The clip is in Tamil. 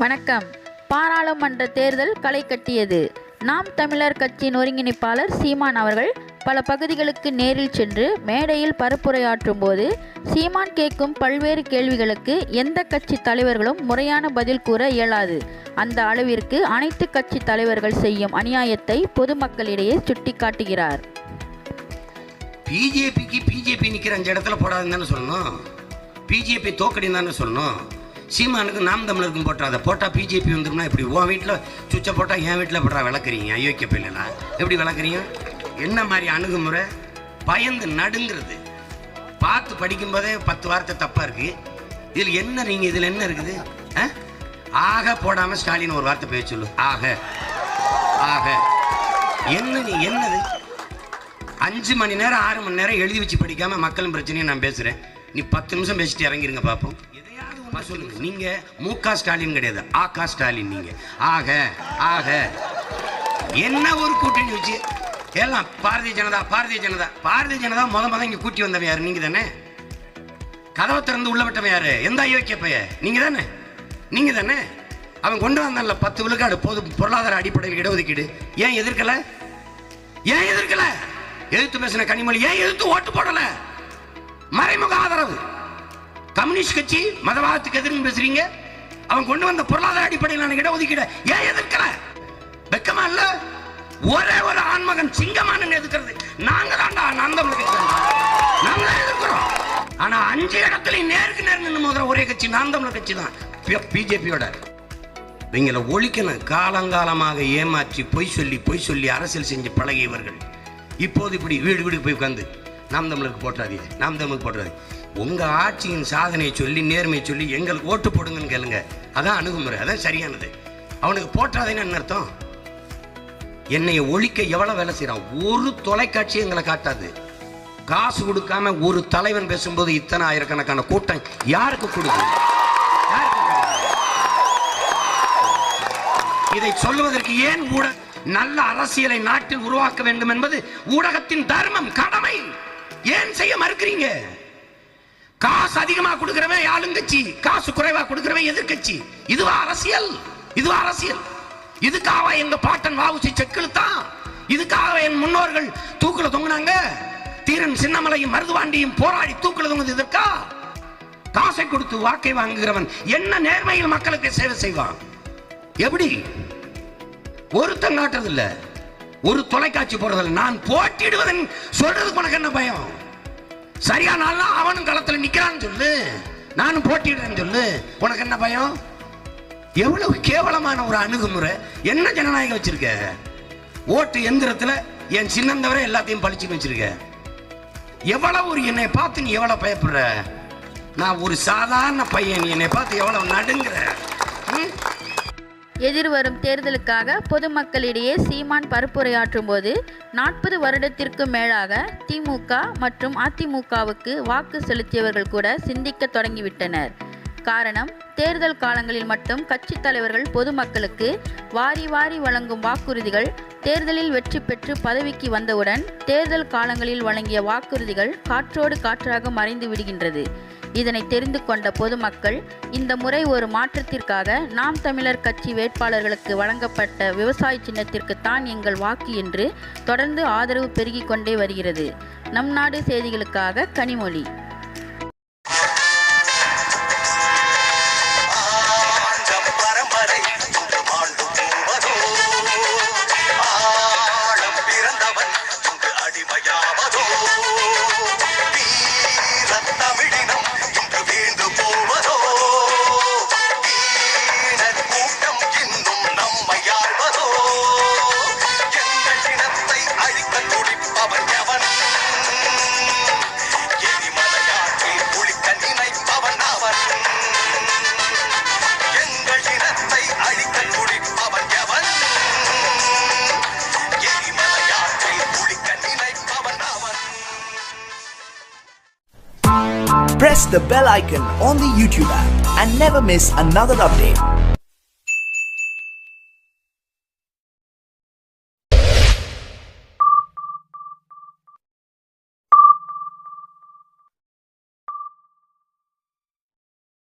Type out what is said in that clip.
வணக்கம். பாராளுமன்ற தேர்தல் களை கட்டியது. நாம் தமிழர் கட்சியின் ஒருங்கிணைப்பாளர் சீமான் அவர்கள் பல பகுதிகளுக்கு நேரில் சென்று மேடையில் பரப்புரையாற்றும் போது சீமான் கேட்கும் பல்வேறு கேள்விகளுக்கு எந்த கட்சி தலைவர்களும் முறையான பதில் கூற இயலாது. அந்த அளவிற்கு அனைத்து கட்சி தலைவர்கள் செய்யும் அநியாயத்தை பொதுமக்களிடையே சுட்டிக்காட்டுகிறார். பிஜேபி நிற்கிற 5 இடத்துல போடாதுன்னு தானே சொல்லணும். பிஜேபி தோக்கடின்னு தானே சொல்லணும். சீமானுக்கு நாம் தமிழருக்கும் போட்டாத போட்டால் பிஜேபி வந்துரும்னா இப்படி உன் வீட்டில் சுவிட்சை போட்டால் என் வீட்டில் போட்டா விளக்குறீங்க. அயோக்கிய பிள்ளைனா எப்படி விளக்குறீங்க? என்ன மாதிரி அணுகுமுறை? பயந்து நடுங்கிறது. பார்த்து படிக்கும்போதே 10 வார்த்தை தப்பாக இருக்குது. இதில் என்ன நீங்கள் இதில் என்ன இருக்குது? ஆக போடாமல் ஸ்டாலின் ஒரு வார்த்தை பேச சொல்லு. ஆக ஆக என்ன நீ என்னது? 5 மணி நேரம் 6 மணி நேரம் எழுதி வச்சு படிக்காமல் மக்களின் பிரச்சனையை நான் பேசுகிறேன். நீ 10 நிமிஷம் பேசிட்டு இறங்கிருங்க பார்ப்போம். சொல்லுங்க. நீங்க முக ஸ்டாலின் கிடையாது, ஆகா ஸ்டாலின். நீங்க ஆக ஆக என்ன ஒரு கூட்டணி வச்சு எல்லாம் பாரதிய ஜனதா முத இங்க கூட்டி வந்தவன் யாரு? நீங்க தானே. கதவை திறந்து உள்ள விட்டவன் யாரு? எந்த அயோக்கிய பைய? நீங்க தானே. அவன் கொண்டு வந்தான்ல 10 விழுக்காடு பொருளாதார அடிப்படையில் இடஒதுக்கீடு. ஏன் எதிர்க்கல? எதிர்த்து பேசின கனிமொழி ஏன் எதிர்த்து ஓட்டு போடல? மறைமுக ஆதரவு. கம்யூனிஸ்ட் கட்சி மதவாதத்துக்கு எதிர்த்து பேசுறீங்க. அவன் கொண்டு வந்த பொருளாதார அடிப்படையிலான இடஒதுக்கீடு ஏன் எதிர்க்கல? வெக்கமா இல்ல? ஒரே ஒரு ஆண்மகன் சிங்கமான எதிர்க்கிறது நாங்க தான்டா. நாங்க எதிர்க்கிறோம். ஆனா 5 இடத்துல நேருக்கு நேர் நின்று மோதுற ஒரே கட்சி நாம் தமிழர் கட்சி தான், பிஜேபியோட. இவங்களை ஒழிக்கணும். காலங்காலமாக ஏமாற்றி பொய் சொல்லி அரசியல் செஞ்சு பழகியவர்கள் இப்போது இப்படி வீடு போய் உட்காந்து நாம் தமிழருக்கு போட்டாதீங்க. உங்க ஆட்சியின் சாதனையை சொல்லி நேர்மையை சொல்லி எங்களுக்கு ஓட்டு போடுங்கன்னு கேளுங்க. அதான் அணுகுமுறை, அதான் சரியானது. அவனுக்கு போட்டாதேன்னு என்ன அர்த்தம்? என்னைய ஒழிக்க எவ்வளவு வேலை செய்யறான். ஒரு தொலைக்காட்சி எங்களை காட்டாது. காசு கொடுக்காம ஒரு தலைவன் பேசும்போது இத்தனை ஆயிரக்கணக்கான கூட்டம் யாருக்கு கொடுக்கும்? இதை சொல்வதற்கு ஏன் நல்ல அரசியலை நாட்டில் உருவாக்க வேண்டும் என்பது ஊடகத்தின் தர்மம், கடமை. ஏன் செய்ய மறுக்கிறீங்க? காசு அதிகமா கொடுக்கிறவன் ஆளுங்கட்சி, காசு குறைவா கொடுக்கிறவன் எதிர்கட்சி. இதுவா அரசியல்? இதுக்காக எங்க பாட்டன் வாவுசி செக்கிழுத்தான். இதுக்காக என் முன்னோர்கள் தூக்குல தொங்குனாங்க. தீரன் சின்னமலையும் மருதுவாண்டியும் போராடி தூக்குல தொங்குது. இதற்கா? காசை கொடுத்து வாக்கை வாங்குகிறவன் என்ன நேர்மையில் மக்களுக்கு சேவை செய்வான்? எப்படி? ஒருத்தன் காட்டுறதில்ல, ஒரு தொலைக்காட்சி போடுறதில்ல. நான் போட்டிடுவதன் சொல்றதுக்கு உனக்கு என்ன பயம்? சரியான அவனும் களத்தில் நிக்கிறான்னு சொல்லு, நானும் போட்டிடுறேன்னு சொல்லு. உனக்கு என்ன பயம்? எவ்வளவு கேவலமான ஒரு அணுகுமுறை. என்ன ஜனநாயகம் வச்சிருக்க? ஓட்டு எந்திரத்துல என் சின்னந்தவரை எல்லாத்தையும் பழிச்சு வச்சிருக்க. எவ்வளவு ஒரு என்னை பார்த்து நீ எவ்வளவு பயப்படுற? நான் ஒரு சாதாரண பையன், நீ என்னை பார்த்து எவ்வளவு நடுங்குற? எதிர்வரும் தேர்தலுக்காக பொதுமக்களிடையே சீமான் பரப்புரையாற்றும் போது 40 வருடத்திற்கு மேலாக திமுக மற்றும் அதிமுகவுக்கு வாக்கு செலுத்தியவர்கள் கூட சிந்திக்க தொடங்கிவிட்டனர். காரணம், தேர்தல் காலங்களில் மட்டும் கட்சி தலைவர்கள் பொதுமக்களுக்கு வாரி வழங்கும் வாக்குறுதிகள் தேர்தலில் வெற்றி பெற்று பதவிக்கு வந்தவுடன் தேர்தல் காலங்களில் வழங்கிய வாக்குறுதிகள் காற்றோடு காற்றாக மறைந்து விடுகின்றது. இதனை தெரிந்து கொண்ட பொதுமக்கள் இந்த முறை ஒரு மாற்றத்திற்காக நாம் தமிழர் கட்சி வேட்பாளர்களுக்கு வழங்கப்பட்ட விவசாய சின்னத்திற்கு தான் எங்கள் வாக்கு என்று தொடர்ந்து ஆதரவு பெருகிக் கொண்டே வருகிறது. நம் நாடு செய்திகளுக்காக Kanimozhi. Press the bell icon on the YouTube app and never miss another update.